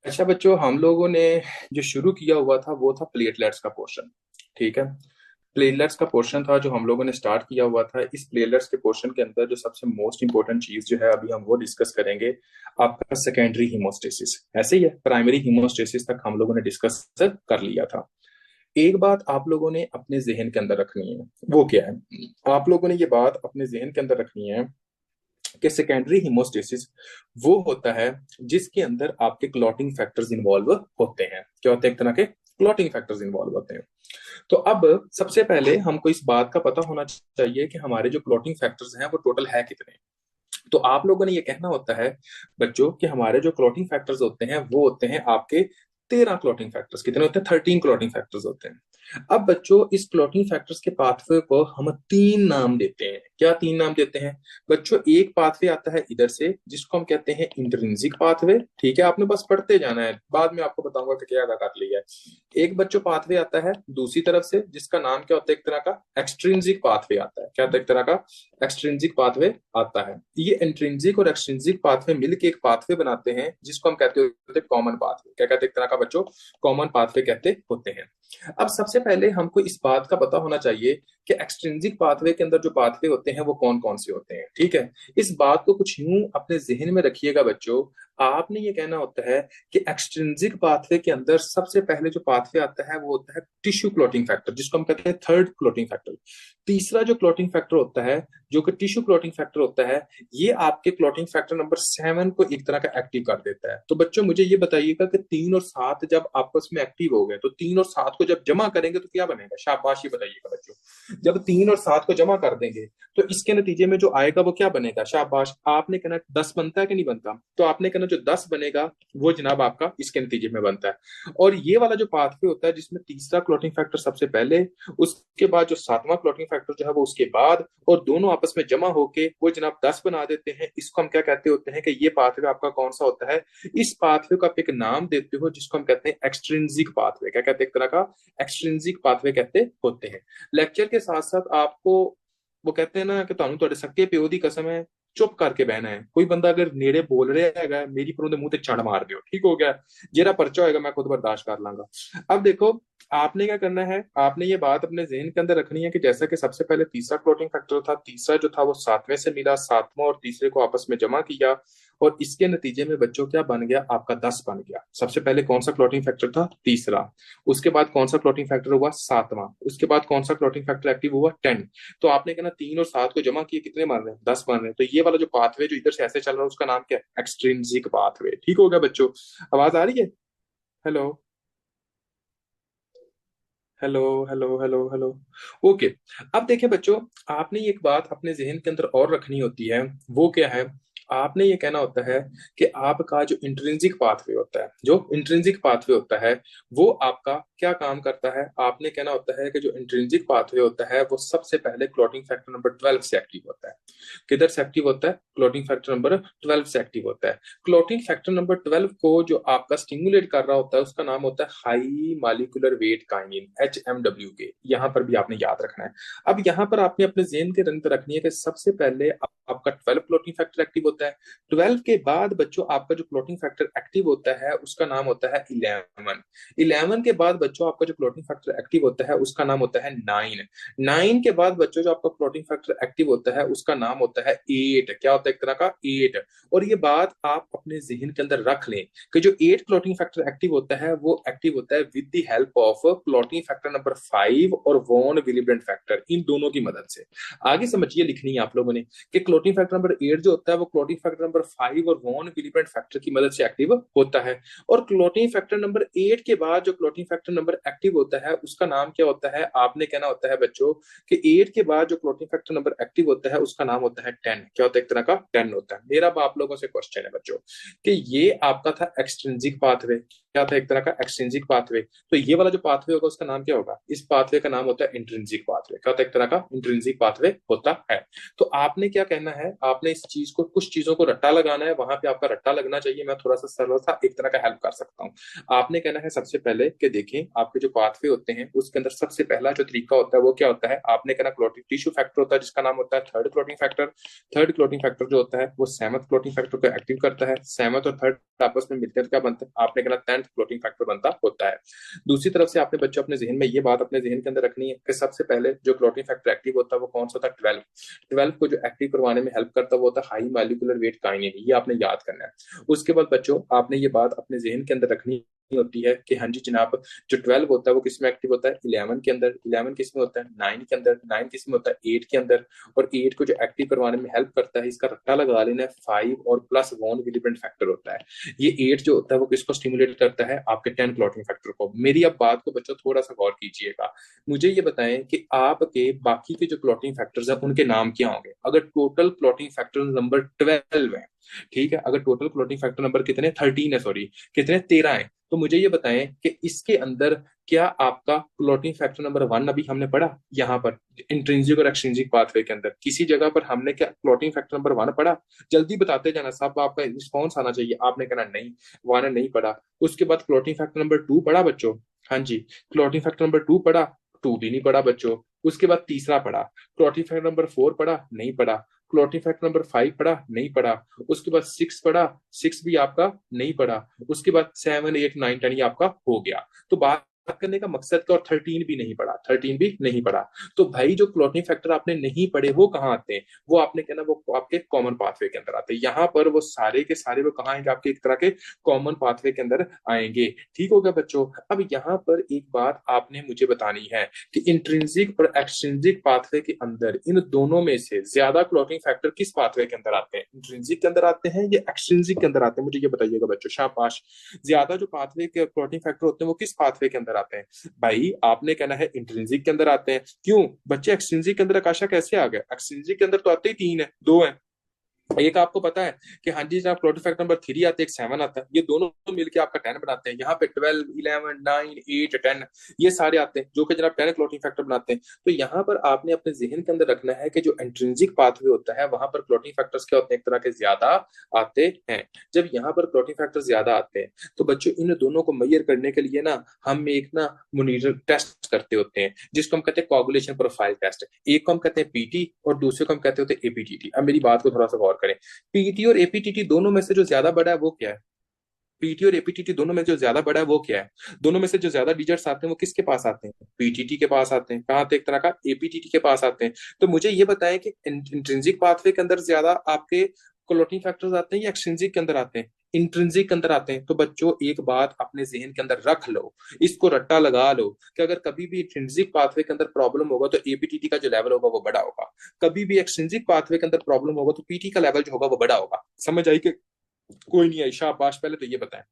अच्छा बच्चों, हम लोगों ने जो शुरू किया हुआ था वो था प्लेटलेट्स का पोर्शन। ठीक है। प्लेटलेट्स का पोर्शन था जो हम लोगों ने स्टार्ट किया हुआ था। इस प्लेटलेट्स के पोर्शन के अंदर जो सबसे मोस्ट इंपॉर्टेंट चीज जो है अभी हम वो डिस्कस करेंगे, आपका सेकेंडरी हीमोस्टेसिस। ऐसे ही है, प्राइमरी हीमोस्टेसिस तक हम लोगों ने डिस्कस कर लिया था। एक बात आप लोगों ने अपने जहन के अंदर रखनी है, वो क्या है? आप लोगों ने ये बात अपने जहन के अंदर रखनी है कि सेकेंडरी हीमोस्टेसिस वो होता है जिसके अंदर आपके क्लॉटिंग फैक्टर्स इन्वॉल्व होते हैं। क्या होते हैं? एक तरह के क्लॉटिंग फैक्टर्स इन्वॉल्व होते हैं। तो अब सबसे पहले हमको इस बात का पता होना चाहिए कि हमारे जो क्लॉटिंग फैक्टर्स हैं वो टोटल है कितने। तो आप लोगों ने ये कहना होता है बच्चों कि हमारे जो क्लॉटिंग फैक्टर्स होते हैं वो होते हैं आपके 13 क्लॉटिंग फैक्टर्स। कितने होते हैं? 13 क्लॉटिंग फैक्टर्स होते हैं। अब बच्चों, इस क्लॉटिंग फैक्टर्स के पाथवे को हम तीन नाम देते हैं। क्या तीन नाम देते हैं बच्चों? एक पाथवे आता है इधर से जिसको हम कहते हैं इंट्रिंसिक पाथवे। ठीक है, आपने बस पढ़ते जाना है, बाद में आपको बताऊंगा कि क्या अदा कर लिया है। एक बच्चों पाथवे आता है दूसरी तरफ से जिसका नाम क्या होता है? एक तरह का एक्सट्रिंसिक पाथवे आता है। क्या होता है? एक तरह का एक्सट्रिंसिक पाथवे आता है। ये इंट्रिंसिक और एक्सट्रिंसिक पाथवे मिलकर एक पाथवे बनाते हैं जिसको हम कहते होते हैं कॉमन पाथवे। क्या कहते हैं? एक तरह का बच्चों कॉमन पाथवे कहते होते हैं। अब सबसे पहले हमको इस बात का पता होना चाहिए कि एक्सट्रिंसिक पाथवे के अंदर जो पाथवे होते हैं वो कौन कौन से होते हैं। ठीक है, इस बात को कुछ यूं अपने जहन में रखिएगा बच्चों। आपने ये कहना होता है कि एक्सट्रिंसिक पाथवे के अंदर सबसे पहले जो पाथवे आता है वो होता है टिश्यू क्लॉटिंग फैक्टर, जिसको हम कहते हैं थर्ड क्लॉटिंग फैक्टर। तीसरा जो क्लॉटिंग फैक्टर होता है, जो कि टिश्यू क्लॉटिंग फैक्टर होता है, ये आपके क्लॉटिंग फैक्टर नंबर 7 को एक तरह का एक्टिव कर देता है। तो बच्चों मुझे ये बताइएगा कि 3 और 7 जब आपस में एक्टिव हो गए तो 3 और 7 को जब जमा करेंगे तो क्या बनेगा? शाबाश, ये बताइएगा बच्चों। जब 3 और 7 को जमा कर देंगे तो इसके नतीजे में जो आएगा वो क्या बनेगा? शाबाश, आपने कहना 10 बनता है कि नहीं बनता? तो आपने कहना जो 10 बनेगा वो जनाब आपका इसके नतीजे में बनता है। और ये वाला जो पाथवे होता है जिसमें तीसरा क्लॉटिंग फैक्टर सबसे पहले, उसके बाद जो सातवां क्लॉटिंग फैक्टर जो है वो उसके बाद, और दोनों आपस में जमा होके वो जनाब 10 बना देते हैं। इसको हम क्या कहते होते हैं कि ये पाथवे आपका कौन सा होता है? इस पाथवे को आप एक नाम देते हो जिसको हम कहते हैं एक्सट्रिंसिक पाथवे। क्या कहते हैं? एक तरह का एक्सट्रिंसिक पाथवे कहते होते हैं। लेक्चर के साथ साथ आपको वो कहते हैं ना कि ਤੁਹਾਨੂੰ ਤੁਹਾਡੇ ਸੱਕੇ ਪਿਓ ਦੀ ਕਸਮ है, चुप करके बहना है। कोई बंदा अगर नेड़े बोल रहा है मेरी पर मुंह ते चढ़ मार दो, ठीक हो गया? जेरा पर्चा होएगा मैं खुद बर्दाश्त कर लांगा। अब देखो, आपने क्या करना है, आपने ये बात अपने जहन के अंदर रखनी है कि जैसा कि सबसे पहले तीसरा क्लोटिंग फैक्टर था, तीसरा जो था वो सातवें से मिला, सातवां और तीसरे को आपस में जमा किया, और इसके नतीजे में बच्चों क्या बन गया? आपका 10 बन गया। सबसे पहले कौन सा क्लोटिंग फैक्टर था? तीसरा। उसके बाद कौन सा क्लोटिंग फैक्टर हुआ? सातवां। उसके बाद कौन सा क्लोटिंग फैक्टर एक्टिव हुआ? 10। तो आपने कहना 3 और 7 को जमा किए कितने बन रहे हैं? 10 बन रहे हैं। तो ये वाला जो पाथवे जो इधर से ऐसे चल रहा है उसका नाम क्या है? Extrinsic pathway. ठीक हो गया बच्चों? आवाज आ रही है? Hello, hello, hello, hello, hello. Okay. अब देखिए बच्चों, आपने एक बात अपने जहन के अंदर और रखनी होती है, वो क्या है? आपने ये कहना होता है कि आपका जो इंट्रिंसिक पाथवे होता है, जो इंट्रिंसिक पाथवे होता है वो आपका क्या काम करता है? आपने कहना होता है कि जो इंट्रिंसिक पाथवे होता है वो सबसे पहले क्लॉटिंग फैक्टर नंबर 12 से एक्टिव होता है। किधर से एक्टिव होता है? क्लॉटिंग फैक्टर नंबर 12 से एक्टिव होता है। क्लॉटिंग फैक्टर नंबर 12 को जो आपका स्टिमुलेट कर रहा होता है उसका नाम होता है high molecular weight kinin, HMWK। यहाँ पर भी आपने याद रखना है। अब यहाँ पर आपने अपने जेन के रंग पे रखनी है कि सबसे पहले आपका 12 क्लॉटिंग फैक्टर एक्टिव होता है। 12 के बाद बच्चों आपका जो क्लॉटिंग फैक्टर एक्टिव होता है उसका नाम होता है 11। 11 के बाद बच्चों आपका जो क्लॉटिंग फैक्टर एक्टिव होता है उसका नाम होता है 9। 9 के बाद बच्चों जो आपका क्लॉटिंग फैक्टर एक्टिव होता है उसका नाम होता है 8। क्या होता है? एक तरह का 8। और ये बात आप अपने जहन के अंदर रख लें कि जो 8 क्लॉटिंग फैक्टर एक्टिव होता है वो एक्टिव होता है with the help of clotting factor number 5 और वॉन विलिब्रेंट फैक्टर, इन दोनों की मदद से। आगे समझिए, लिखनी है आप लोगों ने कि क्लॉटिंग फैक्टर नंबर 8 जो होता है वो क्लॉटिंग फैक्टर नंबर 5 और वॉन विलिब्रेंट फैक्टर की मदद से एक्टिव होता है। और क्लॉटिंग फैक्टर नंबर 8 के बाद जो क्लॉटिंग फैक्टर नंबर एक्टिव होता है उसका नाम क्या होता है? आपने कहना होता है बच्चों कि 8 के बाद जो क्लॉटिंग फैक्टर नंबर एक्टिव होता है उसका नाम होता है 10। क्या होता है? एक तरह का 10 होता है। मेरा अब आप लोगों से क्वेश्चन है बच्चों कि ये आपका था एक्सट्रिंसिक पाथवे। क्या था? एक तरह का एक्सट्रिंसिक पाथवे। तो ये वाला जो पाथवे होगा उसका नाम क्या होगा? इस पाथवे का नाम होता है इंट्रिंसिक पाथवे। क्या होता है? एक तरह का इंट्रिंसिक पाथवे होता है। तो आपने क्या कहना है? आपने इस चीज को, कुछ चीजों को रट्टा लगाना है, वहां पे आपका रट्टा लगना चाहिए। मैं थोड़ा सा सरल सा एक तरह का हेल्प कर सकता हूँ। आपने कहना है सबसे पहले कि देखें आपके जो पाथवे होते हैं उसके अंदर सबसे पहला जो तरीका होता है वो क्या होता है? आपने कहना क्लॉटिंग टिश्यू फैक्टर होता है जिसका नाम होता है third clotting factor. Third clotting factor जो होता है वो सेवंथ क्लोटिंग फैक्टर को एक्टिव करता है, सेवंथ और थर्ड आपस में मिलते हैं तो क्या बनता है, आपने कहना 10th क्लोटिंग फैक्टर बनता होता है। दूसरी तरफ से आपने बच्चों अपने जहन में ये बात अपने जहन के अंदर रखनी है कि सबसे पहले जो क्लोटिंग फैक्टर एक्टिव होता है वो कौन सा होता है, 12। 12 को जो एक्टिव करवाने में हेल्प करता है वो होता है हाई मॉलिक्यूलर वेट काइनेन, ये आपने याद करना है। उसके बाद बच्चों आपने ये बात अपने जहन के अंदर रखनी होती है कि हाँ जी जनाब, जो 12 होता है वो किस में एक्टिव होता है, 11 के अंदर, 11 किस में होता है, 9 के अंदर, 9 किस में होता है, 8 के अंदर, और 8 को जो एक्टिव करवाने में हेल्प करता है, इसका रट्टा लगा लेना है, 5 और प्लस वॉन विलिपेंट फैक्टर होता है। ये 8 जो होता है वो किसको स्टिमुलेट करता है, आपके 10 क्लॉटिंग फैक्टर को। मेरी अब बात को बच्चों थोड़ा सा गौर कीजिएगा, मुझे ये बताएं कि आपके बाकी के जो क्लॉटिंग फैक्टर्स हैं उनके नाम क्या होंगे अगर टोटल क्लॉटिंग फैक्टर नंबर 12 है। ठीक है, अगर टोटल क्लॉटिंग फैक्टर नंबर कितने 13 है, सॉरी कितने 13 है, तो मुझे ये बताएं कि इसके अंदर क्या आपका क्लॉटिंग फैक्टर नंबर 1 अभी हमने पढ़ा, यहाँ पर इंट्रिंसिक और एक्सट्रिंसिक पाथवे के अंदर किसी जगह पर हमने क्या क्लॉटिंग फैक्टर नंबर 1 पढ़ा, जल्दी बताते जाना साहब, आपका रिस्पॉन्स आना चाहिए, आपने कहना नहीं 1 नहीं पढ़ा। उसके बाद क्लॉटिंग फैक्टर नंबर 2 पढ़ा बच्चों, हाँ जी, क्लॉटिंग फैक्टर नंबर 2 पढ़ा, 2 भी नहीं पढ़ा बच्चों। उसके बाद तीसरा पढ़ा, क्लॉटिंग फैक्टर नंबर 4 पढ़ा, नहीं पढ़ा। क्लॉटिंग फैक्टर नंबर 5 पढ़ा, नहीं पढ़ा। उसके बाद 6 पढ़ा, 6 भी आपका नहीं पढ़ा। उसके बाद 7 8 9 10 ये आपका हो गया। तो बात करने का मकसद का, और 13 भी नहीं पढ़ा, 13 भी नहीं पढ़ा। तो भाई जो क्लॉटिंग फैक्टर आपने नहीं पढ़े वो कहाँ आते हैं, वो आपने कहना वो आपके कॉमन पाथवे के अंदर आते हैं। यहाँ पर वो सारे के सारे वो कहाँ आएंगे, आपके एक तरह के कॉमन पाथवे के अंदर आएंगे। ठीक हो गया बच्चों। अब यहाँ पर एक बात आपने मुझे बतानी है कि इंट्रिंसिक और एक्सट्रिंसिक पाथवे के अंदर इन दोनों में से ज्यादा क्लॉटिंग फैक्टर किस पाथवे के अंदर आते हैं, इंट्रिंसिक के अंदर आते हैं या एक्सट्रिंसिक के अंदर आते हैं, मुझे ये बताइएगा बच्चों, शाबाश। ज्यादा जो पाथवे के क्लॉटिंग फैक्टर होते हैं वो किस पाथवे के अंदर आते हैं, भाई आपने कहना है इंट्रिंसिक के अंदर आते हैं। क्यों बच्चे एक्सट्रिंसिक के अंदर आकाशा कैसे आ गया, एक्सट्रिंसिक के अंदर तो आते ही 3 है, 2 है। एक आपको पता है कि हाँ जी जनाब क्लोटिंग फैक्टर नंबर 3 आता है, एक 7 आता है, ये दोनों मिलकर आपका 10 बनाते हैं। यहाँ पे 12 11 9 8 10 ये सारे आते हैं जो कि जनाब 10 क्लोटिंग फैक्टर बनाते हैं। तो यहाँ पर आपने अपने जहन के अंदर रखना है कि जो इंट्रिंसिक पाथवे होता है वहां पर क्लोटिंग फैक्टर्स क्या होते हैं, एक तरह के ज्यादा आते हैं। जब यहाँ पर क्लोटिंग फैक्टर ज्यादा आते हैं तो बच्चों इन दोनों को मेजर करने के लिए ना हम एक ना मॉनिटर टेस्ट करते होते हैं जिसको हम कहते हैं कोगुलेशन प्रोफाइल टेस्ट। एक को हम कहते हैं पीटी और दूसरे को हम कहते होते हैं एपीटीटी। अब मेरी बात को थोड़ा सा गौर करें, पीटी और एपीटीटी दोनों में से जो ज्यादा बड़ा है वो क्या है, पीटी और एपीटीटी दोनों में जो ज्यादा बड़ा है वो क्या है, दोनों में से जो ज्यादा डिजिट्स आते हैं वो किसके पास आते हैं, पीटीटी के पास आते हैं। कहाँ आते हैं, एक तरह का एपीटीटी के पास आते हैं। तो मुझे ये बताएं कि इंट्रिंसिक पाथवे के अंदर ज्यादा आपके क्लोटिंग फैक्टर्स आते हैं या एक्सट्रिंसिक के अंदर आते हैं, इंट्रिंसिक के अंदर आते हैं। तो बच्चों एक बात अपने जहन के अंदर रख लो, इसको रट्टा लगा लो कि अगर कभी भी इंट्रिंसिक पाथवे के अंदर प्रॉब्लम होगा तो एपीटीटी का जो लेवल होगा वो बड़ा होगा, कभी भी एक्सट्रिंसिक पाथवे के अंदर प्रॉब्लम होगा तो पीटी का लेवल जो होगा वो बड़ा होगा। समझ आई कि कोई नहीं आई, शाबाश। पहले तो ये बताएं,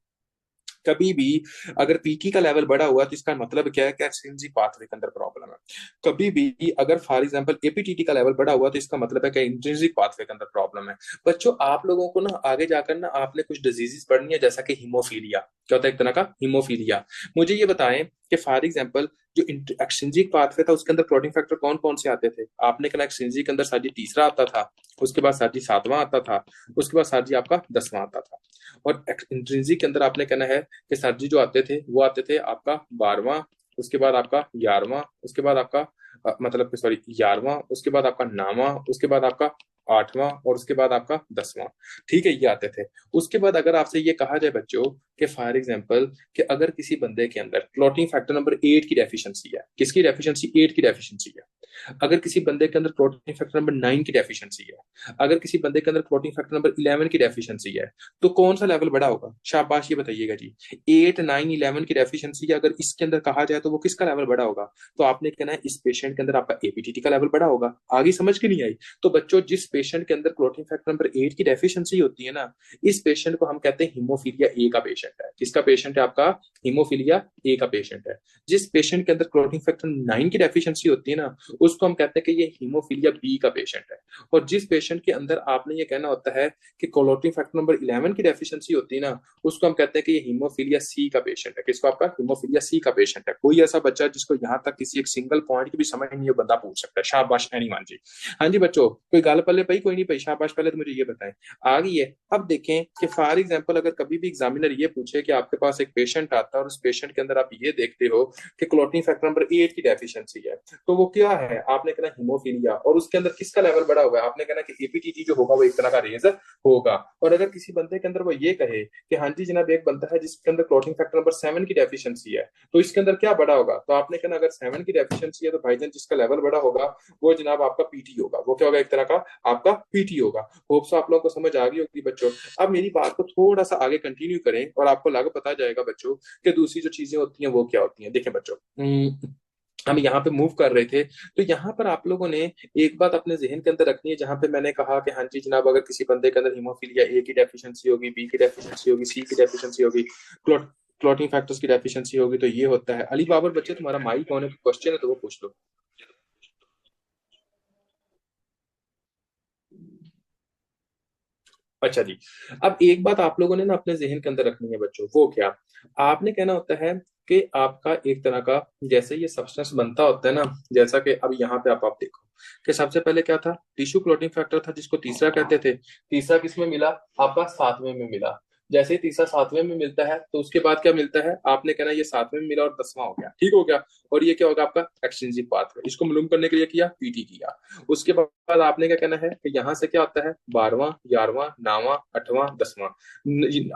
कभी भी अगर पीटी का लेवल बढ़ा हुआ तो इसका मतलब क्या है कि एक्सट्रिंसिक पाथवे के अंदर प्रॉब्लम है। कभी भी अगर फॉर एग्जांपल एपीटीटी का लेवल बढ़ा हुआ तो इसका मतलब है कि इंट्रिंसिक पाथवे के अंदर प्रॉब्लम है। बच्चों आप लोगों को ना आगे जाकर ना आपने कुछ डिजीजेस पढ़नी है जैसा कि हीमोफीलिया, क्या होता है, एक तरह का हीमोफीलिया। मुझे ये बताएं कि फॉर एग्जांपल जो एक्सट्रिंसिक पाथवे था उसके अंदर क्लॉटिंग फैक्टर कौन कौन से आते थे, आपने कहना एक्सट्रिंसिक के अंदर सर जी तीसरा आता था, उसके बाद सर जी 7वां आता था, उसके बाद सर जी आपका 10वां आता था। और इंट्रिंसिक के अंदर आपने कहना है कि सर जी जो आते थे वो आते थे आपका 12वां, उसके बाद आपका 11वां, उसके बाद आपका मतलब सॉरी 11वां, उसके बाद आपका 9वां, उसके बाद आपका 8वां और उसके बाद आपका 10वां। ठीक है, ये आते थे। उसके बाद अगर आपसे ये कहा जाए बच्चों कि फॉर एग्जांपल कि अगर किसी बंदे के अंदर क्लॉटिंग फैक्टर नंबर 8 की डेफिशिएंसी है, किसकी डेफिशिएंसी, 8 की डेफिशिएंसी है। अगर किसी बंदे के अंदर क्लॉटिंग फैक्टर नंबर 9 की डेफिशिएंसी है, अगर किसी बंदे के अंदर क्लॉटिंग फैक्टर नंबर 11 की डेफिशिएंसी है, तो कौन सा लेवल बड़ा होगा, शाबाश ये बताइएगा जी। 8 9 11 की डेफिशिएंसी अगर इसके अंदर कहा जाए तो वो किसका लेवल बड़ा होगा, तो आपने कहना है इस पेशेंट के अंदर आपका एपीटीटी का लेवल बड़ा होगा। आगे समझ के नहीं आई। तो बच्चों जिस पेशेंट के अंदर क्लॉटिंग फैक्टर नंबर 8 की डेफिशिएंसी होती है ना, इस पेशेंट को हम कहते हैं हीमोफीलिया ए का पेशेंट है। किसका पेशेंट है, आपका हीमोफीलिया ए का पेशेंट है। जिस पेशेंट के अंदर क्लॉटिंग फैक्टर 9 की डेफिशिएंसी होती है ना, उसको हम कहते हैं कि ये हीमोफीलिया बी का पेशेंट है। और जिस पेशेंट के अंदर आपने ये कहना होता है कि क्लॉटिंग फैक्टर नंबर 11 की डेफिशिएंसी होती है ना, उसको हम कहते हैं कि ये हीमोफीलिया सी का पेशेंट है। किसको, आपका हीमोफीलिया सी का पेशेंट है। कोई ऐसा बच्चा जिसको यहाँ तक किसी एक सिंगल पॉइंट की भी समझ नहीं है, बंदा पूछ सकता है, शाबाश एनीवन जी। हाँ जी बच्चों, कोई गाल पल्ले पई, कोई नहीं पई, शाबाश। पहले तो मुझे ये बताएं आ गई है अब देखें कि फॉर एग्जांपल अगर कभी भी एग्जामिनर ये पूछे कि आपके पास एक पेशेंट आता है और उस पेशेंट के अंदर आप ये देखते हो कि क्लोटिंग फैक्टर नंबर 8 की डेफिशिएंसी है, तो वो क्या है? आपने कहना हीमोफीलिया, और उसके अंदर किसका लेवल बढ़ा हुआ है? आपने कहना कि एपीटीटी जो होगा वो एक तरह का रेज होगा। और अगर किसी बंदे के अंदर वो ये कहे कि हाँ जी जनाब एक बंदा है जिसके अंदर क्लोटिंग फैक्टर नंबर 7 की डेफिशिएंसी है, तो इसके अंदर क्या बढ़ा होगा? तो आपने कहना अगर 7 की डेफिशिएंसी है तो भाईजान जिसका लेवल बढ़ा होगा वो जनाब आपका पीटी होगा। वो क्या होगा? एक तरह का आपका पीटी होगा। होप्स आप लोगों को समझ आ गई होगी बच्चों। अब मेरी बात को थोड़ा सा आगे कंटिन्यू करें और आपको लागू पता जाएगा बच्चों कि दूसरी जो चीजें होती हैं वो क्या होती हैं। देखें बच्चों, हम यहाँ पे मूव कर रहे थे, तो यहाँ पर आप लोगों ने एक बात अपने जहन के अंदर रखनी है, जहां पे मैंने कहा कि हाँ जी जनाब अगर किसी बंदे के अंदर हीमोफीलिया ए की डेफिशिएंसी होगी, बी की डेफिशिएंसी होगी, सी की डेफिशिएंसी होगी, क्लोटिंग फैक्टर्स की डेफिशिएंसी होगी, तो ये होता है। अली बाबर बच्चे तुम्हारा माइक ऑन है, क्वेश्चन है तो वो पूछ लो। अच्छा जी, अब एक बात आप लोगों ने ना अपने जहन के अंदर रखनी है बच्चों, वो क्या? आपने कहना होता है कि आपका एक तरह का जैसे ये सब्सटेंस बनता होता है ना, जैसा कि अब यहाँ पे आप देखो कि सबसे पहले क्या था? टिश्यू क्लोटिंग फैक्टर था जिसको तीसरा कहते थे। तीसरा किसमें मिला? आपका सातवें में मिला। जैसे ही तीसरा सातवें में मिलता है तो उसके बाद क्या मिलता है? आपने कहना ये सातवें में मिला और 10वां हो गया, ठीक हो गया। और ये क्या होगा? आपका एक्सटेंसिव पाथवे। इसको मालूम करने के लिए किया, पीटी किया। उसके बाद आपने क्या कहना है कि यहाँ से क्या होता है? 12वां, 11वां, 9वां, 8वां, 10वां।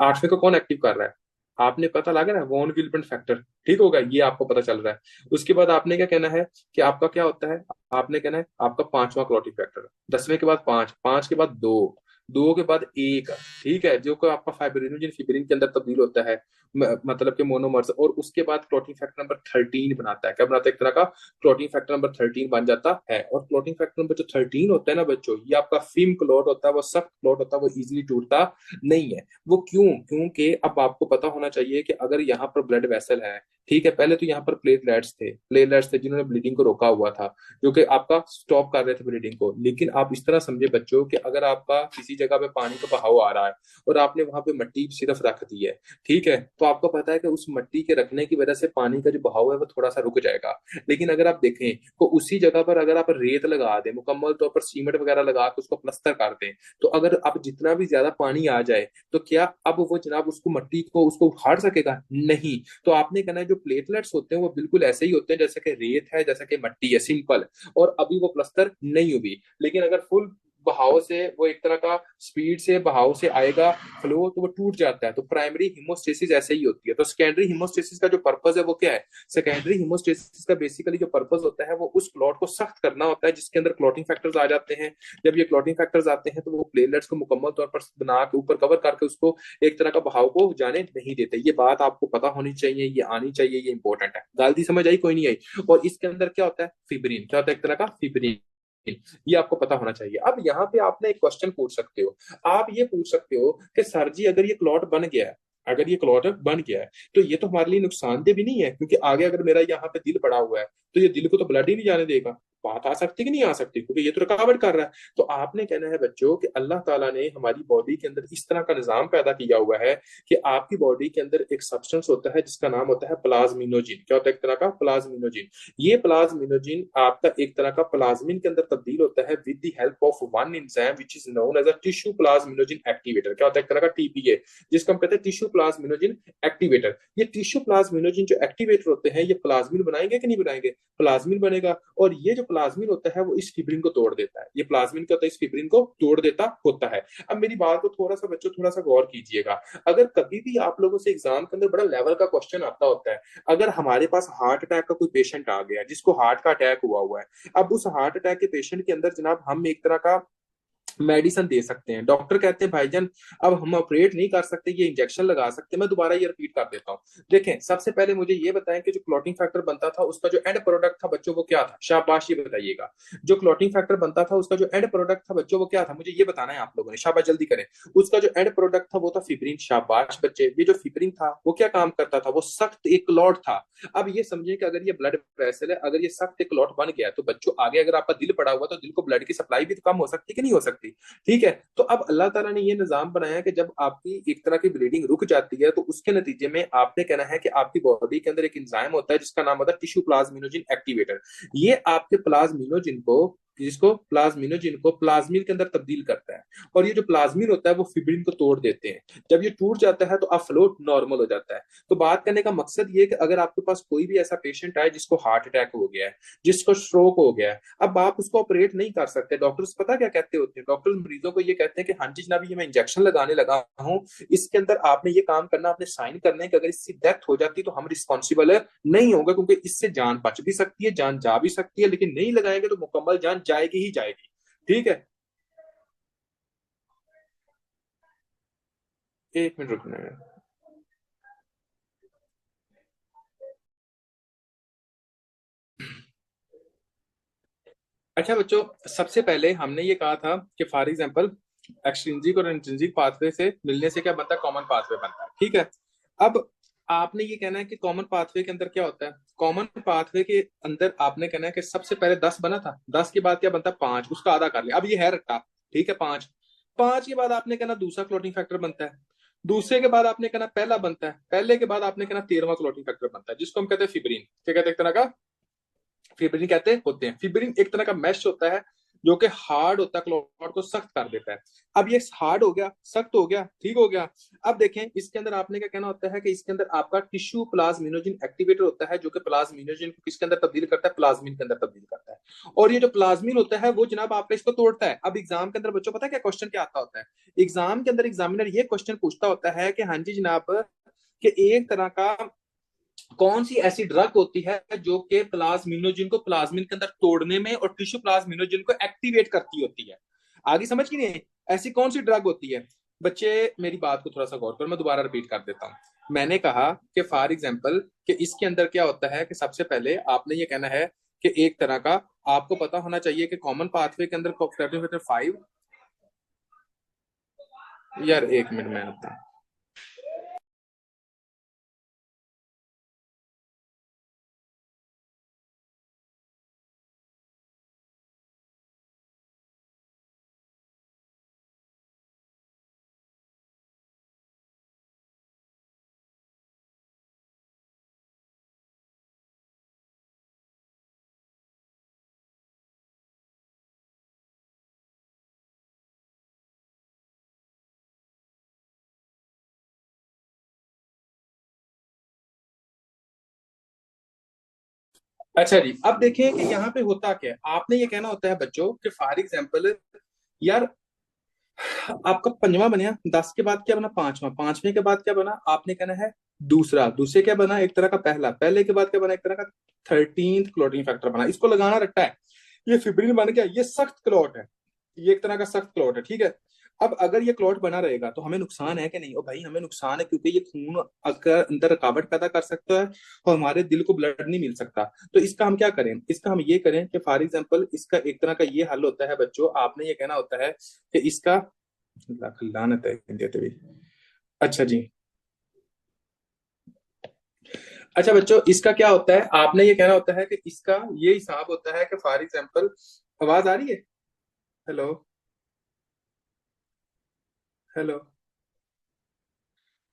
8वें को कौन एक्टिव कर रहा है? आपने पता लगा ना, वॉन विल्बन फैक्टर, ठीक होगा, ये आपको पता चल रहा है। उसके बाद आपने क्या कहना है कि आपका क्या होता है? आपने कहना है आपका 5वां क्लोटिंग फैक्टर। 10वें के बाद 5, 5 के बाद 2, 2 के बाद 1, ठीक है, जो कि आपका फाइब्रिनोजन फिब्रिन के अंदर तब्दील होता है, मतलब के मोनोमर्स। और उसके बाद क्लोटिंग फैक्टर नंबर 13 बनाता है। क्या बनाता है? एक तरह का क्लोटिंग फैक्टर नंबर 13 बन जाता है। और क्लोटिंग फैक्टर नंबर जो 13 होता है ना बच्चों, ये आपका फिल्म क्लोट होता है, वो सख्त क्लोट होता है, वो इजीली टूटता नहीं है। वो क्यों? क्योंकि अब आपको पता होना चाहिए कि अगर यहाँ पर ब्लड वेसल है, ठीक है, पहले तो यहाँ पर प्लेटलेट्स थे जिन्होंने ब्लीडिंग को रोका हुआ था, जो कि आपका स्टॉप कर रहे थे ब्लीडिंग को। लेकिन आप इस तरह समझे बच्चों कि अगर आपका किसी जगह पे पानी का बहाव आ रहा है और आपने वहां पे मिट्टी सिर्फ रख दी है, ठीक है, तो आपको पता है कि उस मिट्टी के रखने की वजह से पानी का जो बहाव है वो थोड़ा सा रुक जाएगा। लेकिन अगर आप देखें तो उसी जगह पर अगर आप रेत लगा दें, मुकम्मल तौर पर सीमेंट वगैरह लगा के उसको प्लस्तर कर दें, तो अगर अब जितना भी ज्यादा पानी आ जाए तो क्या अब वो जनाब उसको मिट्टी को उसको उखाड़ सकेगा? नहीं। तो आपने कहना है जो प्लेटलेट्स होते हैं वो बिल्कुल ऐसे ही होते हैं जैसे कि रेत है, जैसे कि मिट्टी है, सिंपल। और अभी वो प्लस्तर नहीं हुई, लेकिन अगर फुल बहाव से वो एक तरह का स्पीड से बहाव से आएगा फ्लो, तो वो टूट जाता है। तो प्राइमरी हिमोस्टेसिस ऐसे ही होती है। तो सेकेंडरी हिमोस्टेसिस का जो पर्पज है वो क्या है? सेकेंडरी हिमोस्टेसिस का बेसिकली जो पर्पज होता है वो उस क्लॉट को सख्त करना होता है जिसके अंदर क्लॉटिंग फैक्टर्स आ जाते हैं। जब ये क्लॉटिंग फैक्टर्स आते हैं तो वो प्लेटलेट्स को मुकम्मल तौर पर बना के ऊपर कवर करके उसको एक तरह का बहाव को जाने नहीं देते। ये बात आपको पता होनी चाहिए, ये आनी चाहिए, ये इंपॉर्टेंट है। गलती समझ आई? कोई नहीं आई? और इसके अंदर क्या होता है? फिब्रिन। क्या होता है? एक तरह का फिब्रिन। ये आपको पता होना चाहिए। अब यहाँ पे आप ना एक क्वेश्चन पूछ सकते हो। आप ये पूछ सकते हो कि सर जी अगर ये क्लॉट बन गया है, अगर ये क्लॉट बन गया है तो ये तो हमारे लिए नुकसानदेह भी नहीं है, क्योंकि आगे अगर मेरा यहाँ पे दिल पड़ा हुआ है तो ये दिल को तो ब्लड ही नहीं जाने देगा। बात आ सकती कि नहीं आ सकती? क्योंकि ये तो रुकावट कर रहा है। तो आपने कहना है बच्चों कि अल्लाह ताला ने हमारी बॉडी के अंदर इस तरह का निजाम पैदा किया हुआ है कि आपकी बॉडी के अंदर एक सब्सटेंस होता है जिसका नाम होता है प्लाज्मिनोजिन। क्या होता है? एक तरह का प्लाज्मिनोजिन। ये प्लाज्मिनोजिन आपका एक तरह का प्लाज्मिन के अंदर तब्दील होता है with the help of one enzyme which is known as a tissue plasminogen activator. क्या होता है? एक तरह का टीपीए, जिसको हम कहते हैं टिश्यू प्लाज्मिनोजिन एक्टिवेटर। ये टिश्यू प्लाज्मिनोजिन जो एक्टिवेटर होते हैं ये प्लाज्मिन बनाएंगे कि नहीं बनाएंगे? प्लाज्मिन बनेगा। और ये जो प्लाज्मिन होता है वो इस फिब्रिन को तोड़ देता है। ये प्लाज्मिन क्या होता है? इस फिब्रिन को तोड़ देता होता है। अब मेरी बात को थोड़ा सा बच्चों थोड़ा सा गौर कीजिएगा। अगर कभी भी आप लोगों से एग्जाम के अंदर बड़ा लेवल का क्वेश्चन आता होता है, अगर हमारे पास हार्ट अटैक का कोई पेशेंट आ गया जिसको हार्ट का अटैक हुआ है, अब उस हार्ट अटैक के पेशेंट के अंदर जनाब हम एक तरह का मेडिसिन दे सकते हैं। डॉक्टर कहते हैं भाईजान अब हम ऑपरेट नहीं कर सकते, ये इंजेक्शन लगा सकते हैं। मैं दोबारा ये रिपीट कर देता हूँ। देखें, सबसे पहले मुझे ये बताएं कि जो क्लॉटिंग फैक्टर बनता था उसका जो एंड प्रोडक्ट था बच्चों वो क्या था? शाबाश, ये बताइएगा। जो क्लॉटिंग फैक्टर बनता था उसका जो एंड प्रोडक्ट था बच्चों वो क्या था? मुझे ये बताना है आप लोगों ने, शाबाश जल्दी करें। उसका जो एंड प्रोडक्ट था वो था फिब्रिन। शाबाश बच्चे। ये जो फिब्रिन था वो क्या काम करता था? वो सख्त एक क्लॉट था। अब ये समझिए कि अगर ये ब्लड वेसल है, अगर ये सख्त एक क्लॉट बन गया तो बच्चों आगे अगर आपका दिल पड़ा हुआ तो दिल को ब्लड की सप्लाई भी तो कम हो सकती है कि नहीं हो सकती? ठीक है। तो अब अल्लाह ताला ने ये निजाम बनाया कि जब आपकी एक तरह की ब्लीडिंग रुक जाती है तो उसके नतीजे में आपने कहना है कि आपकी बॉडी के अंदर एक एंजाइम होता है जिसका नाम होता है टिश्यू प्लाज्मिनोजिन एक्टिवेटर। ये आपके प्लाज्मिनोजिन को जिसको प्लाज्मिनोजिन को प्लाज्मिन के अंदर तब्दील करता है। और ये जो प्लाज्मिन होता है वो फिब्रिन को तोड़ देते हैं। जब ये टूट जाता है तो अफ्लोट नॉर्मल हो जाता है। तो बात करने का मकसद ये कि अगर आपके पास कोई भी ऐसा पेशेंट है जिसको हार्ट अटैक हो गया है, जिसको स्ट्रोक हो गया है, अब आप उसको ऑपरेट नहीं कर सकते। डॉक्टर्स पता क्या कहते होते हैं? डॉक्टर्स मरीजों को ये कहते हैं कि हाँ जी जनाब, ये मैं इंजेक्शन लगाने लगा हूँ, इसके अंदर आपने ये काम करना, आपने साइन करने कि अगर इसकी डेथ हो जाती तो हम रिस्पॉन्सिबल नहीं होगा, क्योंकि इससे जान बच भी सकती है, जान जा भी सकती है, लेकिन नहीं लगाएंगे तो मुकम्मल जान जाएगी ही जाएगी। ठीक है, 1 मिनट रुकना है। अच्छा बच्चों, सबसे पहले हमने ये कहा था कि फॉर एग्जांपल एक्सट्रिंसिक और इंट्रिंसिक पाथवे से मिलने से क्या बनता है? कॉमन पाथवे बनता है। ठीक है, अब आपने ये कहना है कि कॉमन पाथवे के अंदर क्या होता है? कॉमन पाथवे के अंदर आपने कहना है कि सबसे पहले 10 बना था, 10 के बाद क्या बनता है? 5, उसका आधा कर लिया, अब ये है रट्टा। ठीक है, 5, 5 के बाद आपने कहना दूसरा क्लोटिंग फैक्टर बनता है, दूसरे के बाद आपने कहना पहला बनता है, पहले के बाद आपने कहना 13वां क्लोटिंग फैक्टर बनता है, जिसको हम कहते हैं फिब्रिन। क्या कहते हैं? एक तरह का फिब्रिन कहते होते हैं। फिब्रिन एक तरह का मैश होता है जो कि हार्ड होता है, क्लॉट को सख्त कर देता है। अब ये हार्ड हो गया, सख्त हो गया, ठीक हो गया। अब देखें इसके अंदर आपने क्या कहना होता है कि इसके अंदर आपका टिश्यू प्लाज्मिनोजिन एक्टिवेटर होता है, जो कि प्लाज्मिनोजिन को किसके अंदर तब्दील करता है? प्लाज्मिन के अंदर तब्दील करता है। और ये जो प्लाज्मिन होता है वो जनाब आपका इसको तोड़ता है। अब एग्जाम के अंदर बच्चों पता है क्या क्वेश्चन क्या आता होता है? एग्जाम के अंदर एग्जामिनर ये क्वेश्चन पूछता होता है कि हाँ जी जनाब, कि एक तरह का कौन सी ऐसी ड्रग होती है जो कि प्लाज्मिनोजिन को प्लाज्मिन के अंदर तोड़ने में और टिश्यू प्लाज्मिनोजिन को एक्टिवेट करती होती है? आगे समझ की नहीं? ऐसी कौन सी ड्रग होती है? बच्चे मेरी बात को थोड़ा सा गौर करो, मैं दोबारा रिपीट कर देता हूँ। मैंने कहा कि फॉर एग्जाम्पल कि इसके अंदर क्या होता है कि सबसे पहले आपने ये कहना है कि एक तरह का आपको पता होना चाहिए कि कॉमन पाथवे के अंदर 5। यार 1 मिनट मैं आता। अच्छा जी, अब देखिए कि यहाँ पे होता क्या है। आपने ये कहना होता है बच्चों कि फॉर एग्जाम्पल यार आपका पंजवा बनया, 10 के बाद क्या बना? पांचवा, पांचवे के बाद क्या बना? आपने कहना है दूसरा, दूसरे क्या बना? एक तरह का पहला, पहले के बाद क्या बना? एक तरह का 13th क्लोटिंग फैक्टर बना। इसको लगाना रट्टा है। ये फिब्रिल बन गया, ये सख्त क्लॉट है, ये एक तरह का सख्त क्लॉट है। ठीक है, अब अगर ये क्लॉट बना रहेगा तो हमें नुकसान है कि नहीं? ओ भाई हमें नुकसान है, क्योंकि ये खून अगर अंदर रुकावट पैदा कर सकता है और हमारे दिल को ब्लड नहीं मिल सकता। तो इसका हम क्या करें? इसका हम ये करें कि फॉर एग्जाम्पल इसका एक तरह का ये हल होता है बच्चों। आपने ये कहना होता है कि इसका लाख लानत है हिंदी भी। अच्छा जी, अच्छा बच्चों, इसका क्या होता है? आपने ये कहना होता है कि इसका ये हिसाब होता है कि फॉर एग्जाम्पल, आवाज आ रही है? Hello, hello.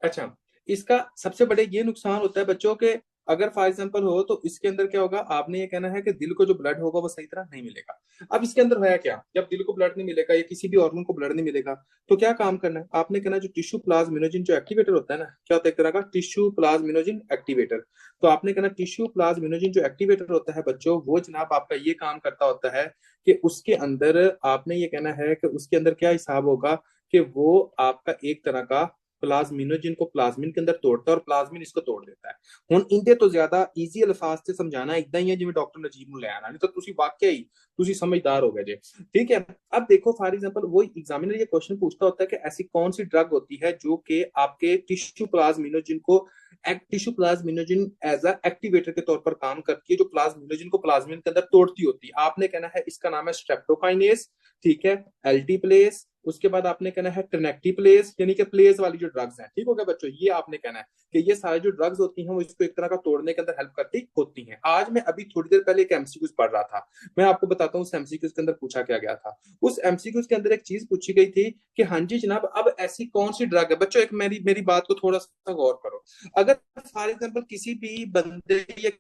अच्छा, इसका सबसे बड़े ये नुकसान होता है बच्चों के, अगर फॉर एग्जाम्पल हो तो इसके अंदर क्या होगा? आपने ये कहना है कि दिल को जो ब्लड होगा वो सही तरह नहीं मिलेगा। अब इसके अंदर होया क्या? जब दिल को ब्लड नहीं मिलेगा या किसी भी ऑर्गन को ब्लड नहीं मिलेगा तो क्या काम करना है? आपने कहना जो टिश्यू प्लाज्मिनोजिन जो एक्टिवेटर होता है ना, क्या होता है? एक तरह का टिश्यू प्लाज्मिनोजिन एक्टिवेटर। तो आपने कहना टिश्यू प्लाज्मिनोजिन जो एक्टिवेटर होता है बच्चों, वो जनाब आपका ये काम करता होता है कि उसके अंदर आपने ये कहना है कि उसके अंदर क्या हिसाब होगा कि वो आपका एक तरह का प्लाज्मिनोजिन को प्लाज्मिन के अंदर तोड़ता है और प्लाज्मिन इसको तोड़ देता है। ਹੁਣ ਇਹਦੇ ਤੋਂ ਜ਼ਿਆਦਾ ਈਜ਼ੀ ਅਲਫਾਜ਼ ਤੇ ਸਮਝਾਣਾ ਇਦਾਂ ਹੀ ਹੈ ਜਿਵੇਂ डॉक्टर नजीब ਨੂੰ ਲੈ ਆਣਾ, नहीं तो ਤੁਸੀਂ वाकई ਤੁਸੀਂ समझदार हो गए जे। ठीक है, अब देखो फॉर एग्जांपल वो एग्जामिनर ये क्वेश्चन पूछता होता है कि ऐसी कौन सी ड्रग होती है जो कि आपके टिश्यू प्लाज्मिनोजिन को tissue plasminogen as a activator के तौर पर काम करती है, जो प्लाज्मिनोजिन को प्लाज्मिन के अंदर तोड़ती होती है। आपने कहना है इसका नाम है स्ट्रेप्टोकाइनेस। ठीक है, एल्टीप्लेस, उसके बाद आपने कहना है ट्रेनेक्टिप्लेस, यानी कि प्लेस वाली जो ड्रग्स हैं। ठीक हो गया बच्चों, ये आपने कहना है कि ये सारी जो ड्रग्स होती हैं वो इसको एक तरह का तोड़ने के अंदर हेल्प करती होती हैं। आज मैं अभी थोड़ी देर पहले एक एमसीक्यूज पढ़ रहा था, मैं आपको बताता हूँ उस एमसीक्यूज के अंदर पूछा क्या गया था। उस एमसीक्यूज के अंदर एक चीज पूछी गई थी कि हाँ जी जनाब, अब ऐसी कौन सी ड्रग है? बच्चों एक मेरी मेरी बात को थोड़ा सा गौर करो। अगर फॉर एग्जाम्पल किसी भी बंदे या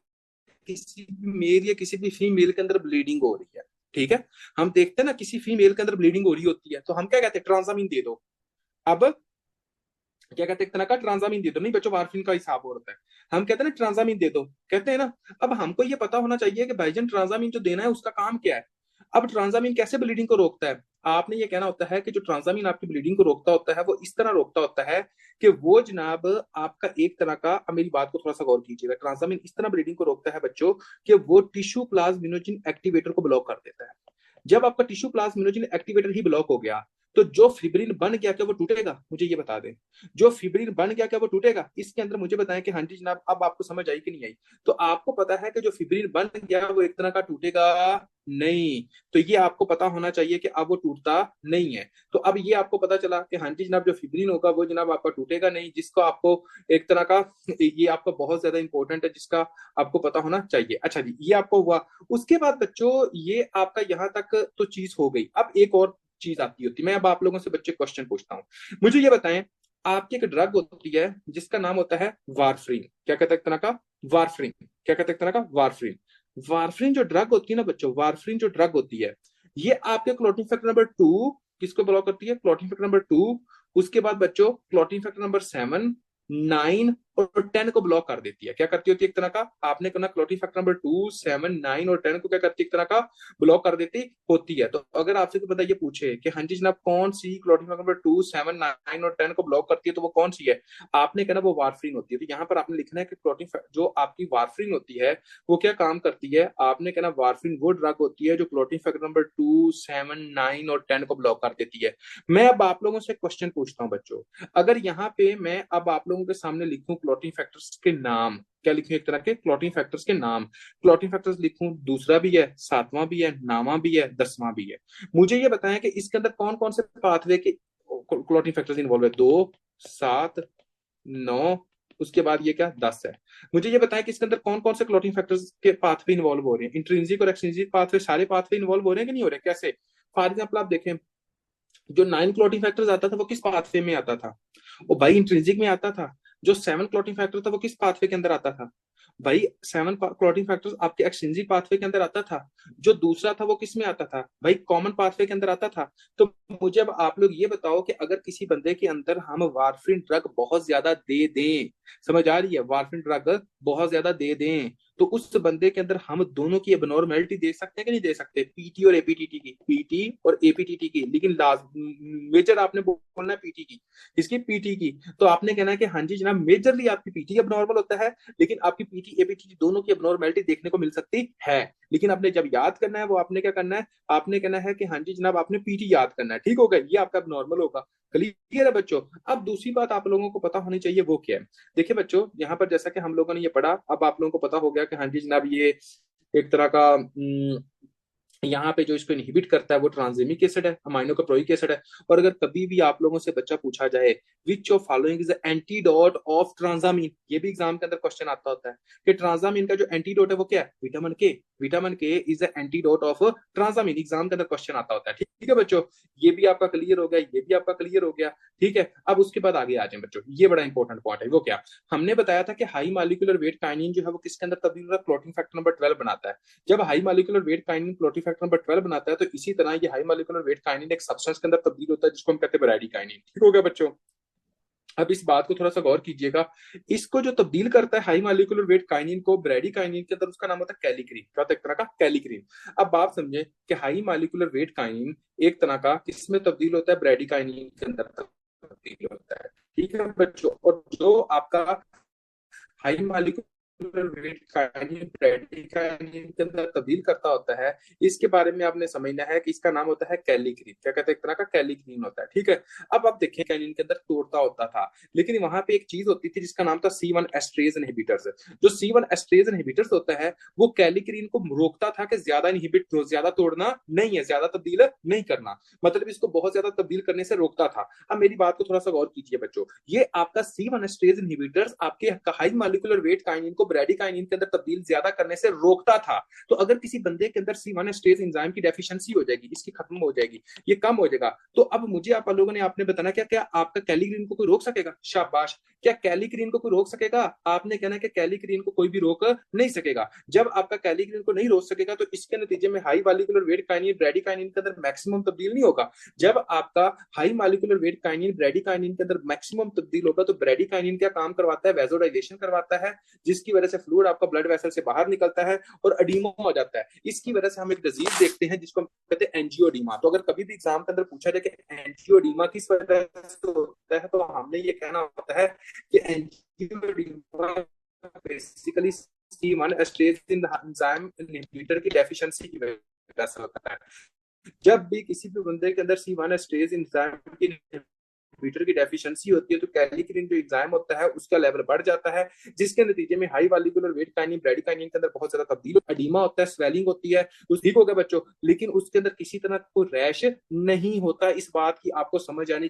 किसी भी मेल या किसी भी फीमेल के अंदर ब्लीडिंग हो रही है, ठीक है। हम देखते हैं ना किसी फीमेल के अंदर ब्लीडिंग हो रही होती है तो हम क्या कहते हैं, ट्रांजामीन दे दो। अब क्या कहते हैं, एक तरह का ट्रांजामीन दे दो, नहीं बच्चों वारफिन का हिसाब हो रहा है, हम कहते हैं ना ट्रांजामीन दे दो, कहते हैं ना। अब हमको ये पता होना चाहिए कि भाईजान ट्रांजामीन जो देना है उसका काम क्या है। अब ट्रांजामीन कैसे ब्लीडिंग को रोकता है, आपने ये कहना होता है कि जो ट्रांजामीन आपकी ब्लीडिंग को रोकता होता है वो इस तरह रोकता होता है कि वो जनाब आपका एक तरह का, अब मेरी बात को थोड़ा सा गौर कीजिएगा, ट्रांजामीन इस तरह ब्लीडिंग को रोकता है बच्चों कि वो टिश्यू प्लाज्मिनोजेन एक्टिवेटर को ब्लॉक कर देता है। जब आपका टिश्यू प्लाज्मिनोजेन एक्टिवेटर ही ब्लॉक हो गया तो जो फिब्रिन बन गया क्या वो टूटेगा, मुझे ये बता दें। जो फिब्रिन बन गया क्या वो टूटेगा, इसके अंदर मुझे बताएं कि हाँ जी जनाब अब आपको समझ आई कि नहीं आई। तो आपको पता है कि जो फिब्रिन बन गया वो एक तरह का टूटेगा नहीं, तो ये आपको पता होना चाहिए कि अब वो टूटता नहीं है। तो अब ये आपको पता चला कि हाँ जी जनाब जो फिब्रिन होगा वो जनाब आपका टूटेगा नहीं, जिसको आपको एक तरह का, ये आपका बहुत ज्यादा इंपॉर्टेंट है जिसका आपको पता होना चाहिए। अच्छा जी ये आपको हुआ। उसके बाद बच्चों ये आपका यहाँ तक तो चीज हो गई। अब एक और चीज आती होती, मैं अब आप लोगों से बच्चे क्वेश्चन पूछता हूँ, मुझे ये बताएं, आपकी एक ड्रग होती है जिसका नाम होता है वारफ्रीन, क्या कहते हैं एक तरह का, वारफ्रीन, क्या कहते हैं एक तरह का, वारफ्रीन। वारफ्रीन जो ड्रग होती है ना बच्चों, वारफ्रीन जो ड्रग होती है ये आपके क्लॉटिंग फैक्टर नंबर 2 किसको ब्लॉक करती है, क्लॉटिंग फैक्टर नंबर 2। उसके बाद बच्चों क्लॉटिंग फैक्टर नंबर 7, 9 और 10 को ब्लॉक कर देती है। क्या करती होती है एक तरह का, आपने करना क्लॉटिंग फैक्टर नंबर 2, 7, 9 और 10 को क्या करती है एक तरह का ब्लॉक कर देती होती है। तो अगर आपसे कोई बंदा ये पूछे कि हाँ जी जनाब कौन सी क्लॉटिंग फैक्टर नंबर 2, 7, 9 और 10 को ब्लॉक करती है तो वो कौन सी है, आपने कहना वो वारफ्रीन होती है। तो यहाँ पर आपने लिखना है कि क्लॉटिंग जो आपकी वारफ्रीन होती है वो क्या काम करती है, आपने कहना वारफ्रीन वो ड्रग होती है जो क्लॉटिंग फैक्टर नंबर 2, 7, 9 और 10 को ब्लॉक कर देती है। मैं अब आप लोगों से क्वेश्चन पूछता हूँ बच्चों, अगर यहाँ पे मैं अब आप लोगों के सामने लिखूं क्लॉटिंग फैक्टर्स के नाम, क्या लिखूं एक तरह के क्लॉटिंग फैक्टर्स के नाम, क्लॉटिंग फैक्टर्स लिखूं, दूसरा भी है, सातवां भी है, नामा भी है, 10वां भी है, मुझे ये बताएं कि इसके अंदर कौन कौन से पाथवे के क्लॉटिंग फैक्टर्स इन्वॉल्व है, 2, 7, 9, उसके बाद ये क्या 10 है। मुझे ये बताएं कि इसके अंदर कौन कौन से क्लॉटिंग फैक्टर्स के पाथवे इन्वॉल्व हो रहे हैं, इंट्रिंसिक और एक्सट्रिंसिक पाथवे, सारे पाथवे इन्वॉल्व हो रहे हैं कि नहीं हो रहे, कैसे। फॉर एग्जाम्पल आप देखें जो 9 क्लॉटिंग फैक्टर्स आता था वो किस पाथवे में आता था, वो भाई इंट्रिंसिक में आता था। जो 7 क्लॉटिंग फैक्टर था वो किस पाथवे के अंदर आता था, भाई 7 क्लॉटिंग फैक्टर्स आपके एक्सट्रिंसिक पाथवे के अंदर आता था। जो दूसरा था वो किस में आता था, भाई कॉमन पाथवे के अंदर आता था। तो मुझे अब आप लोग ये बताओ कि अगर किसी बंदे के अंदर हम वारफिन ड्रग बहुत ज्यादा दे दें, समझ आ रही है, वारफिन ड्रग बहुत ज्यादा दे दें तो उस बंदे के अंदर हम दोनों की एबनॉर्मेलिटी देख सकते हैं कि नहीं देख सकते, पीटी और एपीटीटी की, पीटी और एपीटीटी की, लेकिन मेजर आपने बोलना है पीटी की, इसकी पीटी की। तो आपने कहना है कि हाँ जी जनाब मेजरली आपकी पीटी अब नॉर्मल होता है, लेकिन आपकी पीटी एपीटी दोनों की एबनॉर्मेलिटी देखने को मिल सकती है। लेकिन आपने जब याद करना है वो आपने क्या करना है, आपने कहना है कि हाँ जी जनाब आपने पीटी याद करना है, ठीक होगा, ये आपका नॉर्मल होगा। क्लियर है बच्चों। अब दूसरी बात आप लोगों को पता होनी चाहिए वो क्या है, देखिए बच्चों यहाँ पर जैसा कि हम लोगों ने ये पढ़ा, अब आप लोगों को पता हो गया कि हाँ जी जनाब ये एक तरह का यहाँ पे जो इसको इनहिबिट करता है वो ट्रांजेमिक एसिड है, अमाइनो कैप्रोइक एसिड है। और अगर कभी भी आप लोगों से बच्चा पूछा जाए which of following is antidote of transamine, ये भी एग्जाम के अंदर क्वेश्चन आता होता है कि ट्रांजामीन का जो एंटीडोट है वो क्या है, vitamin K, vitamin K is the antidote of transamine, exam के अंदर क्वेश्चन आता होता है। ठीक है बच्चों, ये भी आपका क्लियर हो गया, ये भी आपका क्लियर हो गया। ठीक है, अब उसके बाद आगे आ जाए बच्चों, ये बड़ा इंपॉर्टेंट पॉइंट है, वो क्या, हमने बताया था कि हाई मॉलिक्यूलर वेट काइनिन जो है वो किसके अंदर तब्दील हो रहा है, क्लोटिंग फैक्टर नंबर 12 बनाता है। जब high molecular weight kinin clotting factor number 12 बनाता है तो इसी तरह ये हाई मॉलिक्यूलर वेट काइनिन एक सब्सटेंस के अंदर तब्दील होता है जिसको हम कहते हैं ब्रैडीकाइनिन। ठीक हो गया बच्चों। अब इस बात को थोड़ा सा गौर कीजिएगा, इसको जो तब्दील करता है हाई मॉलिक्यूलर वेट काइनिन को ब्रैडीकाइनिन के अंदर, उसका नाम होता है कैलिक्रीन, क्या होता है एक तरह का कैलिक्रीन। अब आप समझे कि हाई मॉलिक्यूलर वेट काइनिन एक तरह का किसमें तब्दील होता है, ब्रैडीकाइनिन के अंदर तब्दील होता है। ठीक है बच्चों, और जो आपका high molecular weight kinin bradykinin के अंदर तब्दील करता होता है, इसके बारे में आपने समझना है कि इसका नाम होता है कैलिक्रीन, क्या कहते हैं एक तरह का कैलिक्रीन होता है। ठीक है, अब आप देखिए कैनिन के अंदर तोड़ता होता था, लेकिन वहां पे एक चीज होती थी जिसका नाम था C1 एस्ट्रेज इनहिबिटर्स। जो C1 एस्ट्रेज इनहिबिटर्स होता है वो कैलिक्रीन को रोकता था कि ज्यादा इनहिबिट, ज्यादा तोड़ना नहीं है, ज्यादा तब्दील नहीं करना, मतलब इसको बहुत ज्यादा तब्दील करने से रोकता था। अब मेरी बात को थोड़ा सा गौर कीजिए बच्चों, ये आपका C1 एस्ट्रेज इनहिबिटर्स आपके हाई मॉलिक्यूलर वेट काइनिन को ब्रेडिकाइनिन के अंदर तब्दील ज्यादा करने से रोकता था। तो अगर किसी बंदे के अंदर C1 एस्ट्रेज एंजाइम की डेफिशिएंसी हो जाएगी, इसकी खत्म हो जाएगी, ये कम हो जाएगा, तो अब मुझे आप लोगों ने आपने बताना क्या क्या आपका कैलिग्रीन को कोई रोक सकेगा? शाबाश। क्या कैलिग्रीन को कोई रोक सकेगा? आपने कहना है कि कैलिग्रीन को कोई भी रोक नहीं सकेगा। जब आपका कैलिग्रीन को नहीं रोक सकेगा तो इसके नतीजे में high molecular weight kinin bradykinin के अंदर मैक्सिमम तब्दील नहीं होगा। जब आपका high molecular weight kinin bradykinin के अंदर मैक्सिमम तब्दील होगा तो ब्रेडिकाइनिन क्या काम करवाता है? वेजोडाइलेशन करवाता है, जिसकी वजह से फ्लूइड आपका ब्लड वेसल से बाहर निकलता है और एडीमा हो जाता है। इसकी वजह से हम एक डिजीज देखते हैं जिसको हम कहते हैं एंजियोडीमा। तो अगर कभी भी एग्जाम के अंदर पूछा जाए कि एंजियोडीमा किस वजह से होता है तो हमने ये कहना होता है कि एंजियोडीमा basically C1 esterase enzyme inhibitor की डेफिशिएंसी की वजह से होता है। जब भी किसी भी बंदे के अंदर C1 एस्ट्रेज एंजाइम की इनहिबिटर की डेफिशिएंसी होती है तो कैलिक्रिन जो एंजाइम होता है उसका लेवल बढ़ जाता है, जिसके नतीजे में high molecular weight kinin bradykinin के अंदर बहुत ज्यादा तब्दील, एडीमा होता है, स्वेलिंग होती है, उस ठीक हो गया बच्चों। लेकिन उसके अंदर किसी तरह कोई रैश नहीं होता। इस बात की आपको समझ आनी चाहिए।